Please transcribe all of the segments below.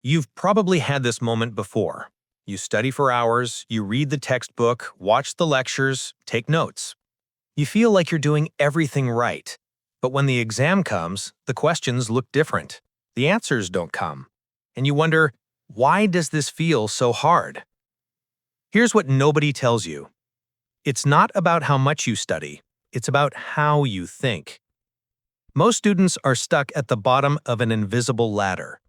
You've probably had this moment before. You study for hours, you read the textbook, watch the lectures, take notes. You feel like you're doing everything right. But when the exam comes, the questions look different. The answers don't come. And you wonder, why does this feel so hard? Here's what nobody tells you. It's not about how much you study, it's about how you think. Most students are stuck at the bottom of an invisible ladder.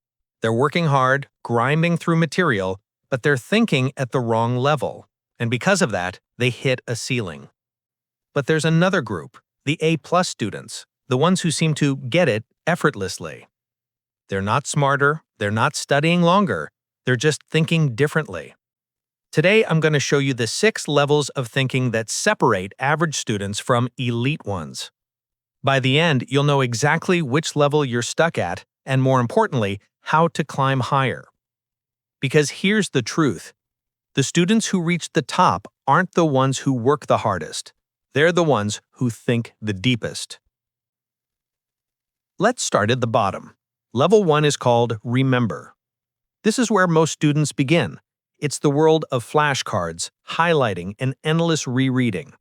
They're working hard, grinding through material, but they're thinking at the wrong level, and because of that, they hit a ceiling. But there's another group, the A+ students, the ones who seem to get it effortlessly. They're not smarter, they're not studying longer, they're just thinking differently. Today, I'm going to show you the 6 levels of thinking that separate average students from elite ones. By the end, you'll know exactly which level you're stuck at, and more importantly, how to climb higher. Because here's the truth. The students who reach the top aren't the ones who work the hardest. They're the ones who think the deepest. Let's start at the bottom. Level 1 is called Remember. This is where most students begin. It's the world of flashcards, highlighting, and endless rereading.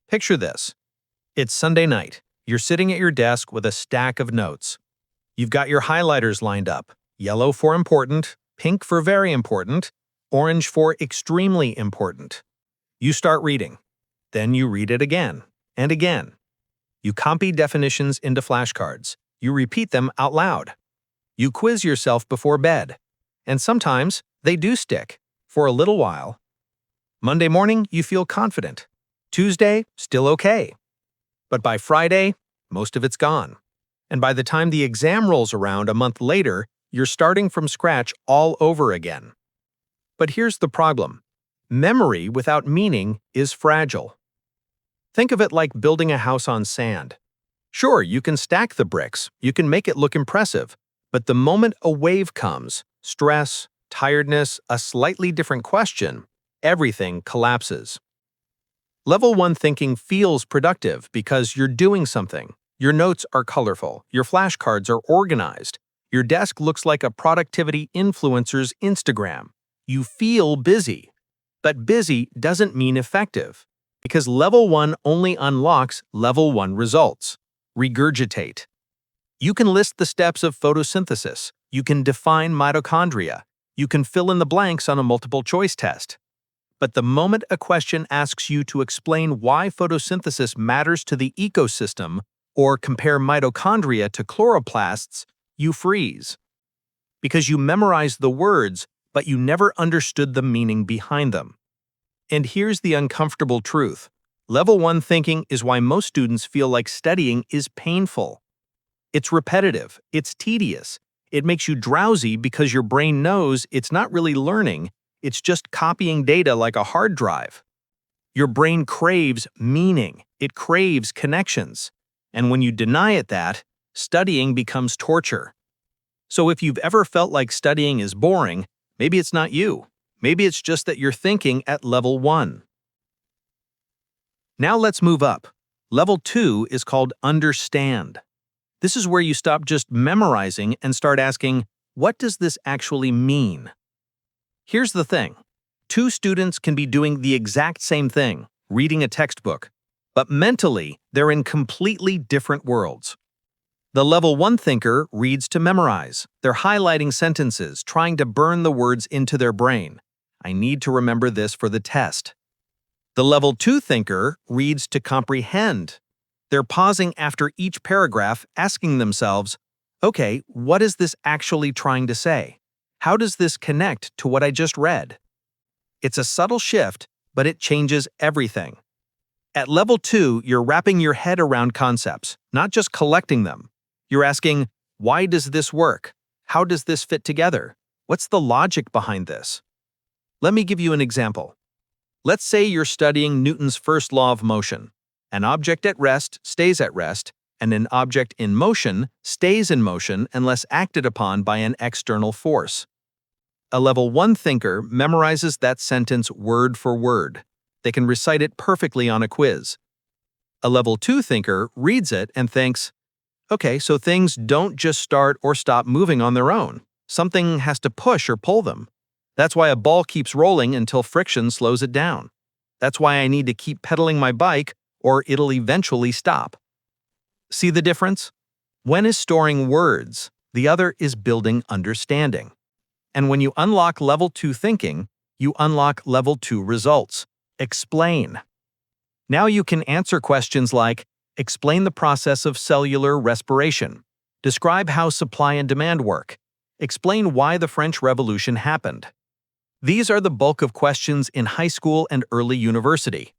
Picture this. It's Sunday night. You're sitting at your desk with a stack of notes. You've got your highlighters lined up, yellow for important, pink for very important, orange for extremely important. You start reading. Then you read it again and again. You copy definitions into flashcards. You repeat them out loud. You quiz yourself before bed. And sometimes they do stick, for a little while. Monday morning, you feel confident. Tuesday, still okay. But by Friday, most of it's gone. And by the time the exam rolls around a month later, you're starting from scratch all over again. But here's the problem. Memory without meaning is fragile. Think of it like building a house on sand. Sure, you can stack the bricks, you can make it look impressive, but the moment a wave comes, stress, tiredness, a slightly different question, everything collapses. Level 1 thinking feels productive because you're doing something. Your notes are colorful, your flashcards are organized, your desk looks like a productivity influencer's Instagram. You feel busy. But busy doesn't mean effective, because Level 1 only unlocks Level 1 results. Regurgitate. You can list the steps of photosynthesis, you can define mitochondria, you can fill in the blanks on a multiple-choice test. But the moment a question asks you to explain why photosynthesis matters to the ecosystem or compare mitochondria to chloroplasts, you freeze. Because you memorized the words, but you never understood the meaning behind them. And here's the uncomfortable truth. Level 1 thinking is why most students feel like studying is painful. It's repetitive, it's tedious, it makes you drowsy because your brain knows it's not really learning, it's just copying data like a hard drive. Your brain craves meaning, it craves connections. And when you deny it that, studying becomes torture. So if you've ever felt like studying is boring, maybe it's not you. Maybe it's just that you're thinking at Level 1. Now let's move up. Level 2 is called Understand. This is where you stop just memorizing and start asking, what does this actually mean? Here's the thing. 2 students can be doing the exact same thing, reading a textbook, but mentally, they're in completely different worlds. The Level 1 thinker reads to memorize. They're highlighting sentences, trying to burn the words into their brain. I need to remember this for the test. The Level 2 thinker reads to comprehend. They're pausing after each paragraph, asking themselves, okay, what is this actually trying to say? How does this connect to what I just read? It's a subtle shift, but it changes everything. At Level 2, you're wrapping your head around concepts, not just collecting them. You're asking, why does this work? How does this fit together? What's the logic behind this? Let me give you an example. Let's say you're studying Newton's first law of motion. An object at rest stays at rest, and an object in motion stays in motion unless acted upon by an external force. A Level 1 thinker memorizes that sentence word for word. They can recite it perfectly on a quiz. A Level 2 thinker reads it and thinks, okay, so things don't just start or stop moving on their own. Something has to push or pull them. That's why a ball keeps rolling until friction slows it down. That's why I need to keep pedaling my bike or it'll eventually stop. See the difference? One is storing words, the other is building understanding. And when you unlock level 2 thinking, you unlock level 2 results. Explain. Now you can answer questions like, explain the process of cellular respiration. Describe how supply and demand work. Explain why the French Revolution happened. These are the bulk of questions in high school and early university.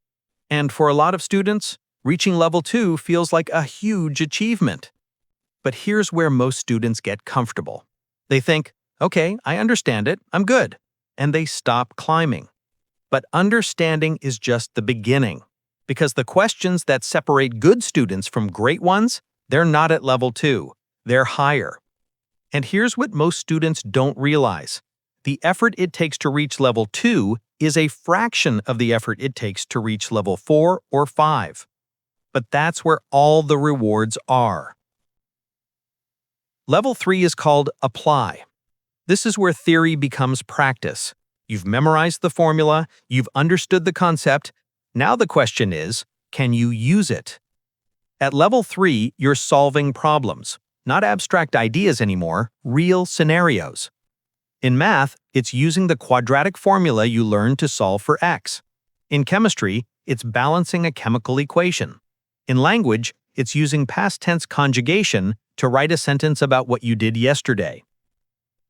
And for a lot of students, reaching level 2 feels like a huge achievement. But here's where most students get comfortable. They think, okay, I understand it, I'm good. And they stop climbing. But understanding is just the beginning. Because the questions that separate good students from great ones, they're not at level 2, they're higher. And here's what most students don't realize. The effort it takes to reach level 2 is a fraction of the effort it takes to reach level 4 or 5. But that's where all the rewards are. Level 3 is called apply. This is where theory becomes practice. You've memorized the formula, you've understood the concept. Now the question is, can you use it? At level 3, you're solving problems, not abstract ideas anymore, real scenarios. In math, it's using the quadratic formula you learned to solve for x. In chemistry, it's balancing a chemical equation. In language, it's using past tense conjugation to write a sentence about what you did yesterday.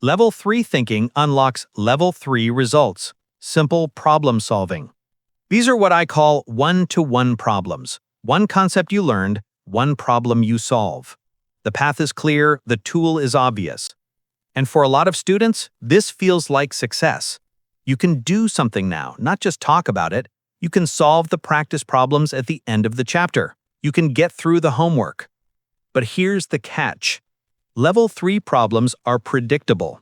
Level 3 thinking unlocks level 3 results, simple problem solving. These are what I call one-to-one problems. One concept you learned, one problem you solve. The path is clear, the tool is obvious. And for a lot of students, this feels like success. You can do something now, not just talk about it. You can solve the practice problems at the end of the chapter. You can get through the homework. But here's the catch. Level 3 problems are predictable.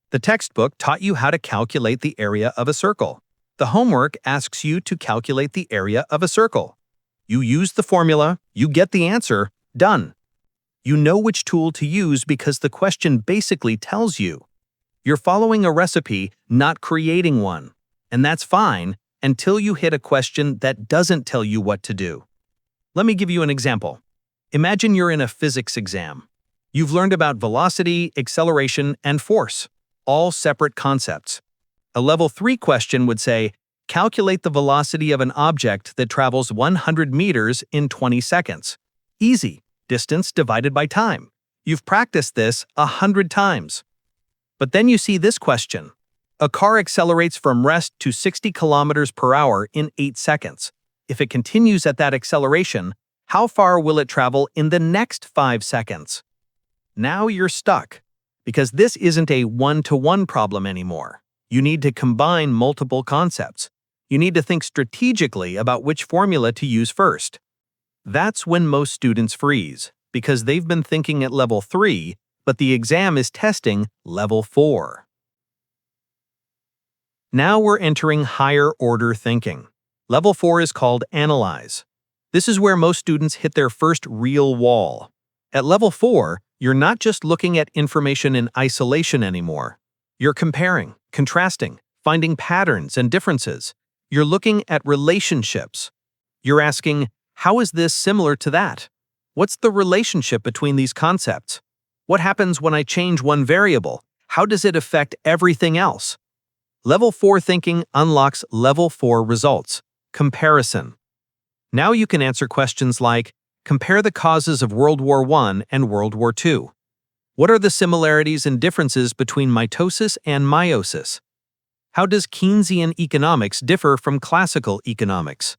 The textbook taught you how to calculate the area of a circle. The homework asks you to calculate the area of a circle. You use the formula, you get the answer, done. You know which tool to use because the question basically tells you. You're following a recipe, not creating one. And that's fine until you hit a question that doesn't tell you what to do. Let me give you an example. Imagine you're in a physics exam. You've learned about velocity, acceleration, and force, all separate concepts. A level 3 question would say, calculate the velocity of an object that travels 100 meters in 20 seconds. Easy. Distance divided by time. You've practiced this 100 times. But then you see this question. A car accelerates from rest to 60 kilometers per hour in 8 seconds. If it continues at that acceleration, how far will it travel in the next 5 seconds? Now you're stuck, because this isn't a one-to-one problem anymore. You need to combine multiple concepts. You need to think strategically about which formula to use first. That's when most students freeze, because they've been thinking at level 3, but the exam is testing level 4. Now we're entering higher order thinking. Level 4 is called analyze. This is where most students hit their first real wall. At level 4, you're not just looking at information in isolation anymore. You're comparing, contrasting, finding patterns and differences. You're looking at relationships. You're asking, how is this similar to that? What's the relationship between these concepts? What happens when I change one variable? How does it affect everything else? Level 4 thinking unlocks level 4 results. Comparison. Now you can answer questions like, compare the causes of World War I and World War II. What are the similarities and differences between mitosis and meiosis? How does Keynesian economics differ from classical economics?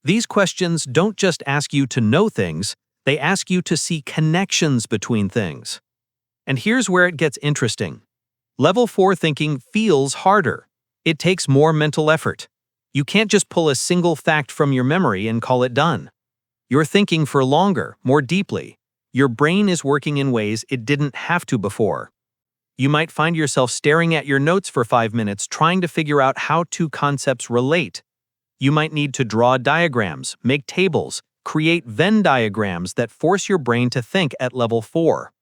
These questions don't just ask you to know things, they ask you to see connections between things. And here's where it gets interesting. Level 4 thinking feels harder. It takes more mental effort. You can't just pull a single fact from your memory and call it done. You're thinking for longer, more deeply. Your brain is working in ways it didn't have to before. You might find yourself staring at your notes for 5 minutes trying to figure out how two concepts relate. You might need to draw diagrams, make tables, create Venn diagrams that force your brain to think at level 4.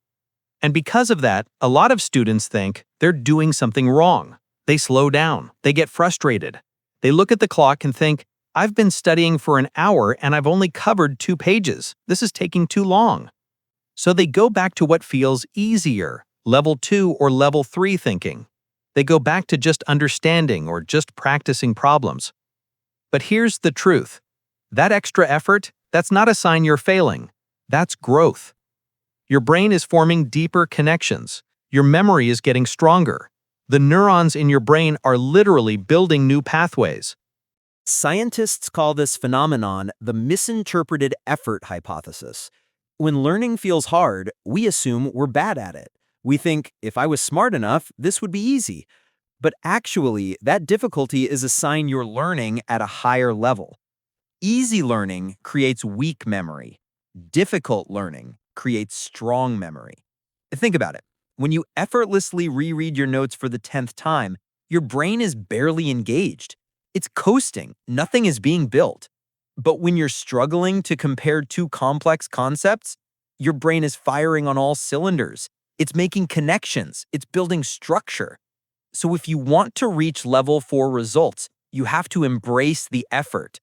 And because of that, a lot of students think they're doing something wrong. They slow down, they get frustrated. They look at the clock and think, I've been studying for an hour and I've only covered 2 pages. This is taking too long. So they go back to what feels easier, level 2 or level 3 thinking. They go back to just understanding or just practicing problems. But here's the truth. That extra effort, that's not a sign you're failing. That's growth. Your brain is forming deeper connections. Your memory is getting stronger. The neurons in your brain are literally building new pathways. Scientists call this phenomenon the misinterpreted effort hypothesis. When learning feels hard, we assume we're bad at it. We think, if I was smart enough, this would be easy. But actually, that difficulty is a sign you're learning at a higher level. Easy learning creates weak memory. Difficult learning creates strong memory. Think about it. When you effortlessly reread your notes for the 10th time, your brain is barely engaged. It's coasting, nothing is being built. But when you're struggling to compare two complex concepts, your brain is firing on all cylinders. It's making connections, it's building structure. So if you want to reach level 4 results, you have to embrace the effort.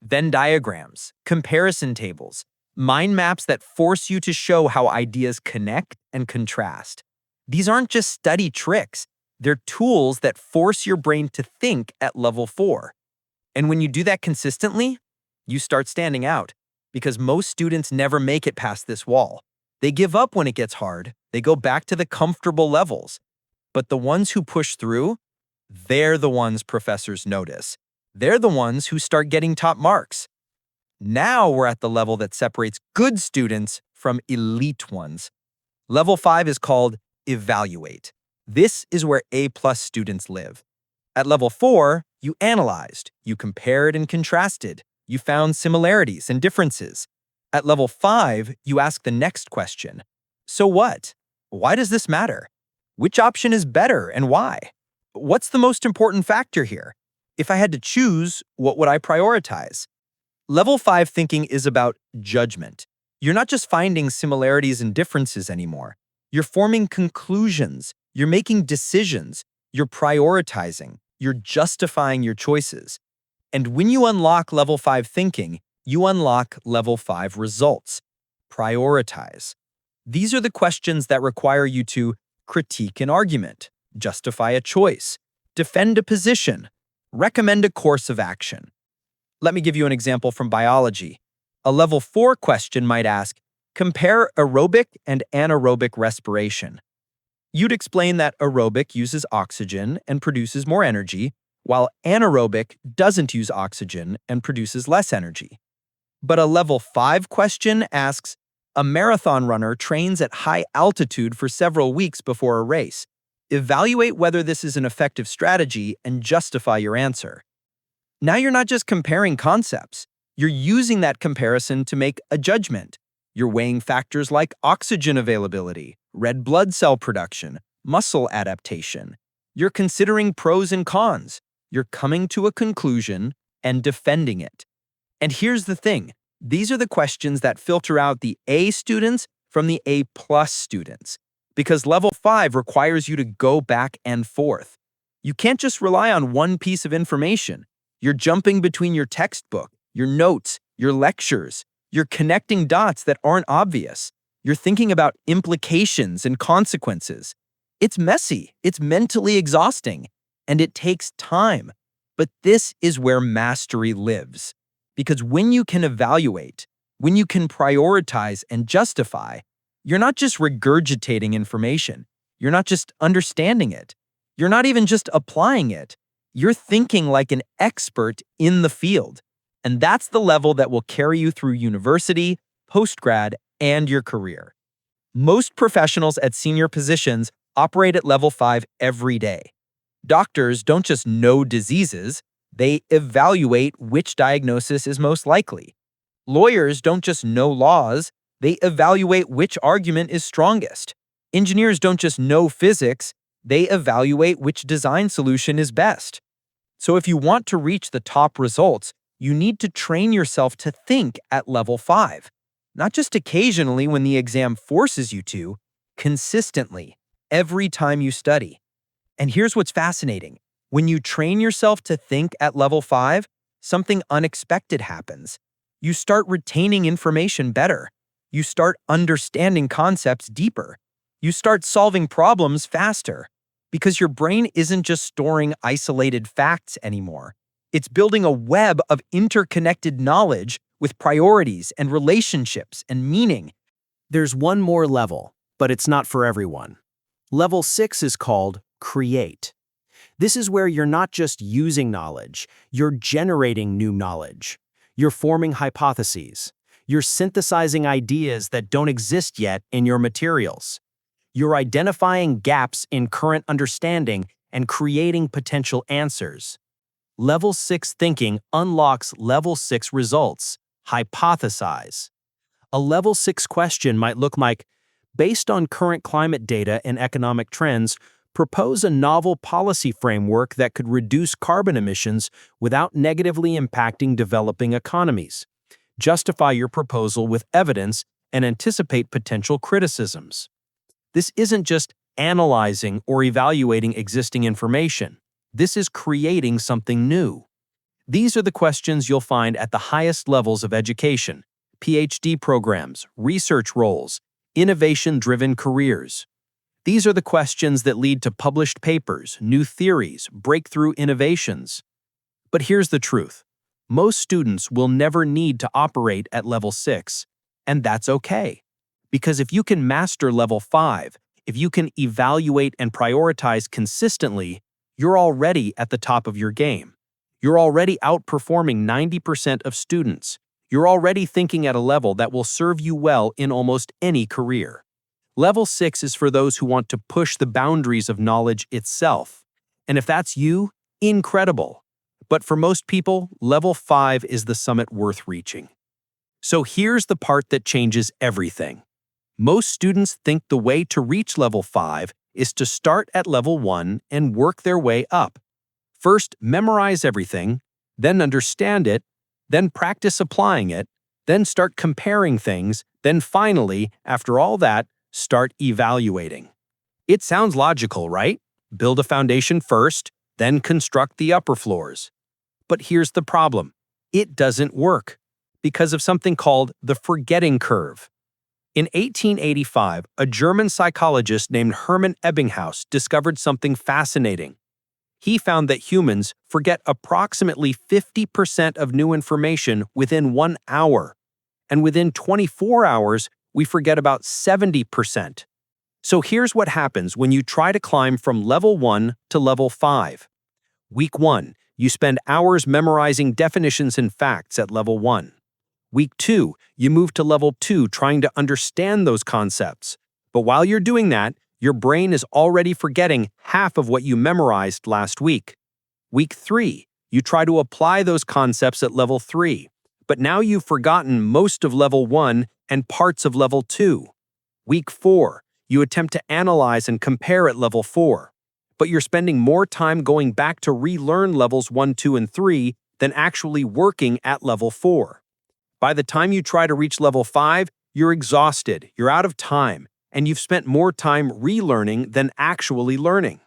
Venn diagrams, comparison tables, mind maps that force you to show how ideas connect and contrast. These aren't just study tricks. They're tools that force your brain to think at level 4. And when you do that consistently, you start standing out, because most students never make it past this wall. They give up when it gets hard. They go back to the comfortable levels. But the ones who push through, they're the ones professors notice. They're the ones who start getting top marks. Now we're at the level that separates good students from elite ones. Level 5 is called evaluate. This is where A+ students live. At level 4, you analyzed, you compared and contrasted, you found similarities and differences. At level 5, you ask the next question. So what? Why does this matter? Which option is better and why? What's the most important factor here? If I had to choose, what would I prioritize? Level 5 thinking is about judgment. You're not just finding similarities and differences anymore. You're forming conclusions. You're making decisions. You're prioritizing. You're justifying your choices. And when you unlock level 5 thinking, you unlock level 5 results. Prioritize. These are the questions that require you to critique an argument, justify a choice, defend a position, recommend a course of action. Let me give you an example from biology. A level 4 question might ask, compare aerobic and anaerobic respiration. You'd explain that aerobic uses oxygen and produces more energy, while anaerobic doesn't use oxygen and produces less energy. But a level 5 question asks, a marathon runner trains at high altitude for several weeks before a race. Evaluate whether this is an effective strategy and justify your answer. Now you're not just comparing concepts. You're using that comparison to make a judgment. You're weighing factors like oxygen availability, red blood cell production, muscle adaptation. You're considering pros and cons. You're coming to a conclusion and defending it. And here's the thing. These are the questions that filter out the A students from the A+ students. Because level 5 requires you to go back and forth. You can't just rely on one piece of information. You're jumping between your textbook, your notes, your lectures. You're connecting dots that aren't obvious. You're thinking about implications and consequences. It's messy, it's mentally exhausting, and it takes time. But this is where mastery lives. Because when you can evaluate, when you can prioritize and justify, you're not just regurgitating information. You're not just understanding it. You're not even just applying it. You're thinking like an expert in the field. And that's the level that will carry you through university, postgrad, and your career. Most professionals at senior positions operate at level 5 every day. Doctors don't just know diseases, they evaluate which diagnosis is most likely. Lawyers don't just know laws, they evaluate which argument is strongest. Engineers don't just know physics, they evaluate which design solution is best. So if you want to reach the top results, you need to train yourself to think at level 5. Not just occasionally when the exam forces you to, consistently, every time you study. And here's what's fascinating. When you train yourself to think at level 5, something unexpected happens. You start retaining information better. You start understanding concepts deeper. You start solving problems faster. Because your brain isn't just storing isolated facts anymore. It's building a web of interconnected knowledge with priorities and relationships and meaning. There's one more level, but it's not for everyone. Level 6 is called Create. This is where you're not just using knowledge, you're generating new knowledge. You're forming hypotheses. You're synthesizing ideas that don't exist yet in your materials. You're identifying gaps in current understanding and creating potential answers. Level 6 thinking unlocks Level 6 results. Hypothesize. A Level 6 question might look like, based on current climate data and economic trends, propose a novel policy framework that could reduce carbon emissions without negatively impacting developing economies. Justify your proposal with evidence and anticipate potential criticisms. This isn't just analyzing or evaluating existing information. This is creating something new. These are the questions you'll find at the highest levels of education: PhD programs, research roles, innovation-driven careers. These are the questions that lead to published papers, new theories, breakthrough innovations. But here's the truth. Most students will never need to operate at level 6, and that's okay. Because if you can master level 5, if you can evaluate and prioritize consistently, you're already at the top of your game. You're already outperforming 90% of students. You're already thinking at a level that will serve you well in almost any career. Level 6 is for those who want to push the boundaries of knowledge itself. And if that's you, incredible. But for most people, level 5 is the summit worth reaching. So here's the part that changes everything. Most students think the way to reach level 5 is to start at level 1 and work their way up. First, memorize everything, then understand it, then practice applying it, then start comparing things, then finally, after all that, start evaluating. It sounds logical, right? Build a foundation first, then construct the upper floors. But here's the problem. It doesn't work because of something called the forgetting curve. In 1885, a German psychologist named Hermann Ebbinghaus discovered something fascinating. He found that humans forget approximately 50% of new information within 1 hour, and within 24 hours, we forget about 70%. So here's what happens when you try to climb from level 1 to level 5. Week 1, you spend hours memorizing definitions and facts at level 1. Week 2, you move to level 2 trying to understand those concepts. But while you're doing that, your brain is already forgetting half of what you memorized last week. Week 3, you try to apply those concepts at level 3. But now you've forgotten most of level 1 and parts of level 2. Week 4, you attempt to analyze and compare at level 4. But you're spending more time going back to relearn levels 1, 2, and 3 than actually working at level 4. By the time you try to reach level 5, you're exhausted, you're out of time, and you've spent more time relearning than actually learning.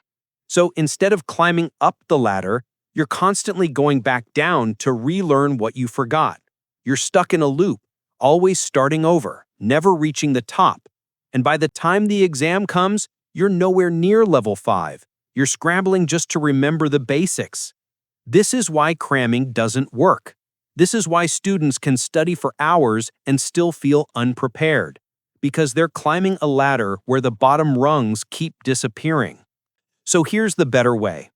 So instead of climbing up the ladder, you're constantly going back down to relearn what you forgot. You're stuck in a loop, always starting over, never reaching the top. And by the time the exam comes, you're nowhere near level 5. You're scrambling just to remember the basics. This is why cramming doesn't work. This is why students can study for hours and still feel unprepared, because they're climbing a ladder where the bottom rungs keep disappearing. So here's the better way.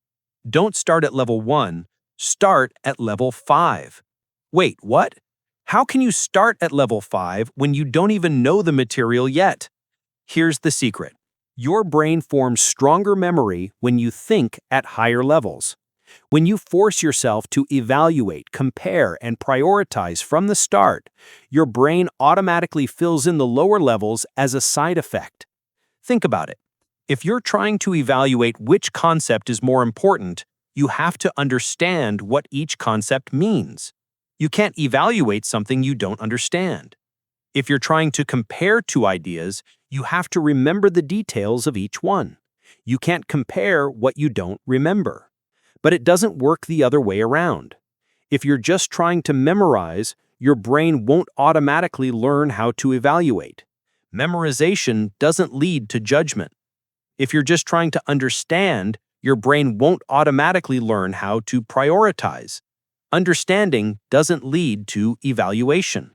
Don't start at level 1, start at level 5. Wait, what? How can you start at level 5 when you don't even know the material yet? Here's the secret. Your brain forms stronger memory when you think at higher levels. When you force yourself to evaluate, compare, and prioritize from the start, your brain automatically fills in the lower levels as a side effect. Think about it. If you're trying to evaluate which concept is more important, you have to understand what each concept means. You can't evaluate something you don't understand. If you're trying to compare two ideas, you have to remember the details of each one. You can't compare what you don't remember. But it doesn't work the other way around. If you're just trying to memorize, your brain won't automatically learn how to evaluate. Memorization doesn't lead to judgment. If you're just trying to understand, your brain won't automatically learn how to prioritize. Understanding doesn't lead to evaluation.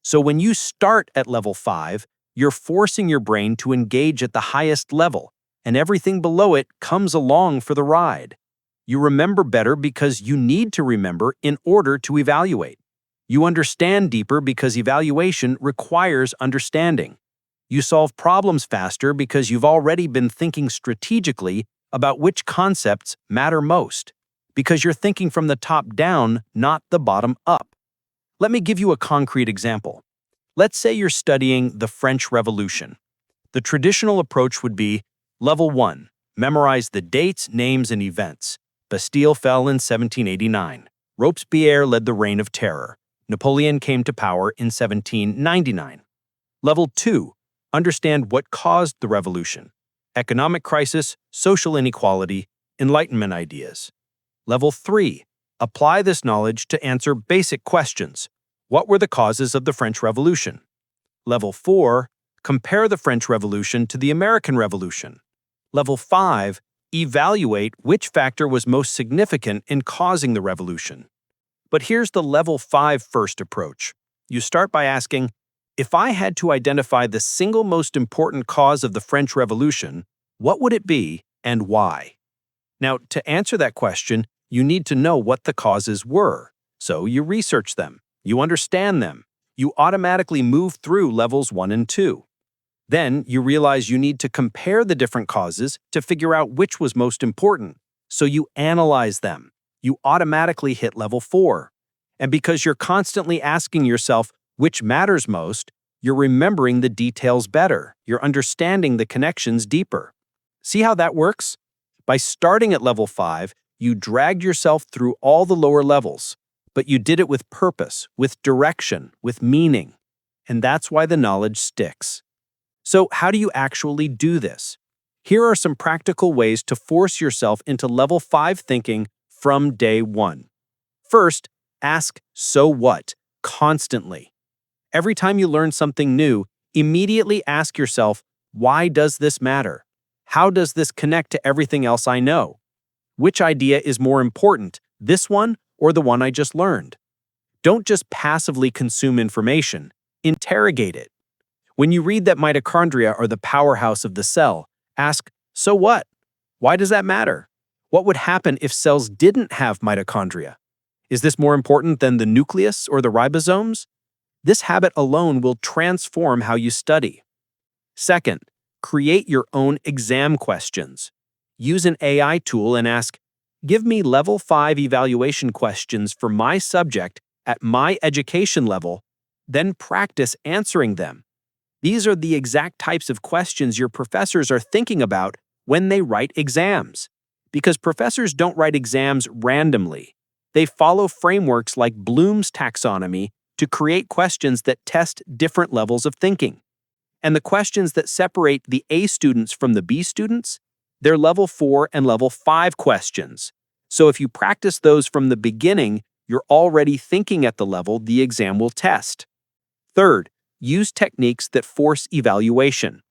So when you start at level 5, you're forcing your brain to engage at the highest level, and everything below it comes along for the ride. You remember better because you need to remember in order to evaluate. You understand deeper because evaluation requires understanding. You solve problems faster because you've already been thinking strategically about which concepts matter most, because you're thinking from the top down, not the bottom up. Let me give you a concrete example. Let's say you're studying the French Revolution. The traditional approach would be, Level 1, memorize the dates, names, and events. Bastille fell in 1789. Robespierre led the Reign of Terror. Napoleon came to power in 1799. Level 2, understand what caused the revolution. Economic crisis, social inequality, Enlightenment ideas. Level 3, apply this knowledge to answer basic questions. What were the causes of the French Revolution? Level 4, compare the French Revolution to the American Revolution. Level 5, evaluate which factor was most significant in causing the revolution. But here's the Level 5 first approach. You start by asking, if I had to identify the single most important cause of the French Revolution, what would it be and why? Now, to answer that question, you need to know what the causes were. So you research them, you understand them, you automatically move through levels 1 and 2. Then you realize you need to compare the different causes to figure out which was most important. So you analyze them. You automatically hit level 4. And because you're constantly asking yourself which matters most, you're remembering the details better. You're understanding the connections deeper. See how that works? By starting at level 5, you dragged yourself through all the lower levels, but you did it with purpose, with direction, with meaning. And that's why the knowledge sticks. So how do you actually do this? Here are some practical ways to force yourself into level 5 thinking from day 1. First, ask "so what?" constantly. Every time you learn something new, immediately ask yourself, why does this matter? How does this connect to everything else I know? Which idea is more important, this one or the one I just learned? Don't just passively consume information, interrogate it. When you read that mitochondria are the powerhouse of the cell, ask, so what? Why does that matter? What would happen if cells didn't have mitochondria? Is this more important than the nucleus or the ribosomes? This habit alone will transform how you study. Second, create your own exam questions. Use an AI tool and ask, give me level 5 evaluation questions for my subject at my education level, then practice answering them. These are the exact types of questions your professors are thinking about when they write exams. Because professors don't write exams randomly. They follow frameworks like Bloom's taxonomy to create questions that test different levels of thinking. And the questions that separate the A students from the B students, they're level 4 and level 5 questions. So if you practice those from the beginning, you're already thinking at the level the exam will test. Third, use techniques that force evaluation.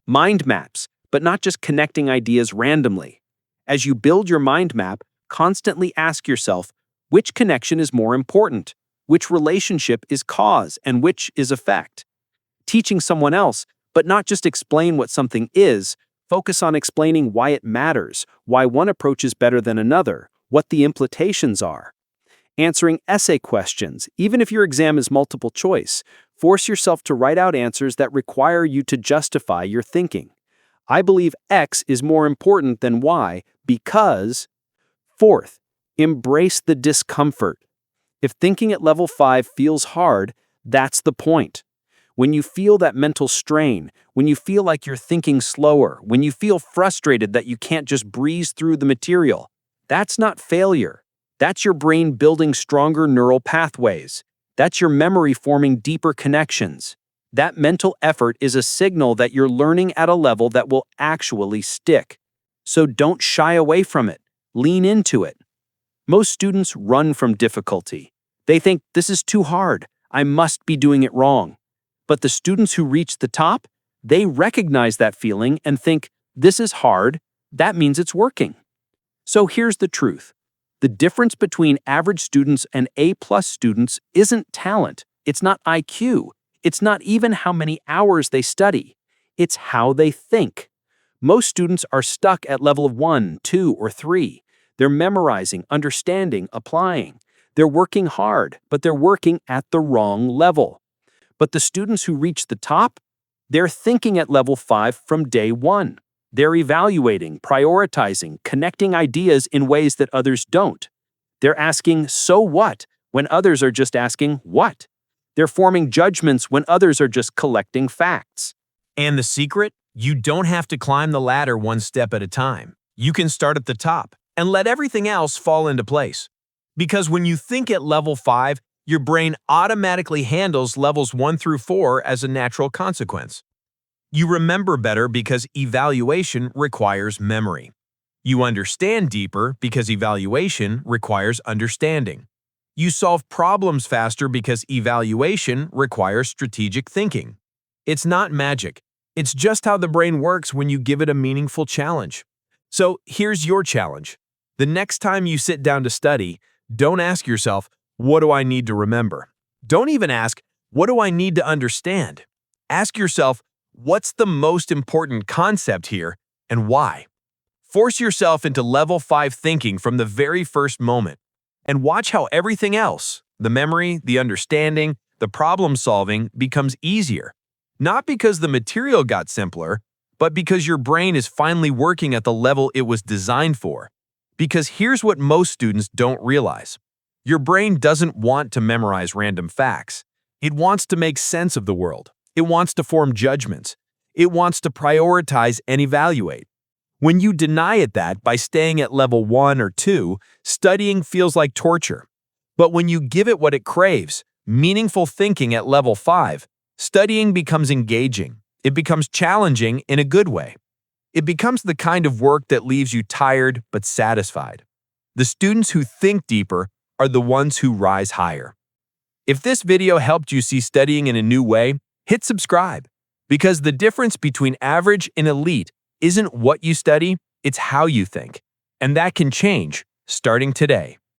Mind maps, but not just connecting ideas randomly. As you build your mind map, constantly ask yourself, which connection is more important? Which relationship is cause and which is effect? Teaching someone else, but not just explain what something is, focus on explaining why it matters, why one approach is better than another, what the implications are. Answering essay questions, even if your exam is multiple choice, force yourself to write out answers that require you to justify your thinking. I believe X is more important than Y because. Fourth, embrace the discomfort. If thinking at level 5 feels hard, that's the point. When you feel that mental strain, when you feel like you're thinking slower, when you feel frustrated that you can't just breeze through the material, that's not failure. That's your brain building stronger neural pathways. That's your memory forming deeper connections. That mental effort is a signal that you're learning at a level that will actually stick. So don't shy away from it. Lean into it. Most students run from difficulty. They think, this is too hard. I must be doing it wrong. But the students who reach the top, they recognize that feeling and think, this is hard. That means it's working. So here's the truth. The difference between average students and A-plus students isn't talent. It's not IQ. It's not even how many hours they study. It's how they think. Most students are stuck at level 1, 2, or 3. They're memorizing, understanding, applying. They're working hard, but they're working at the wrong level. But the students who reach the top, they're thinking at level 5 from day 1. They're evaluating, prioritizing, connecting ideas in ways that others don't. They're asking, so what, when others are just asking, what? They're forming judgments when others are just collecting facts. And the secret? You don't have to climb the ladder one step at a time. You can start at the top and let everything else fall into place. Because when you think at level 5, your brain automatically handles levels 1 through 4 as a natural consequence. You remember better because evaluation requires memory. You understand deeper because evaluation requires understanding. You solve problems faster because evaluation requires strategic thinking. It's not magic. It's just how the brain works when you give it a meaningful challenge. So here's your challenge. The next time you sit down to study, don't ask yourself, what do I need to remember? Don't even ask, what do I need to understand? Ask yourself, what's the most important concept here and why? Force yourself into level 5 thinking from the very first moment and watch how everything else, the memory, the understanding, the problem solving, becomes easier. Not because the material got simpler, but because your brain is finally working at the level it was designed for. Because here's what most students don't realize. Your brain doesn't want to memorize random facts. It wants to make sense of the world. It wants to form judgments. It wants to prioritize and evaluate. When you deny it that by staying at level 1 or 2, studying feels like torture. But when you give it what it craves, meaningful thinking at level 5, studying becomes engaging. It becomes challenging in a good way. It becomes the kind of work that leaves you tired but satisfied. The students who think deeper are the ones who rise higher. If this video helped you see studying in a new way, hit subscribe. Because the difference between average and elite isn't what you study, it's how you think. And that can change starting today.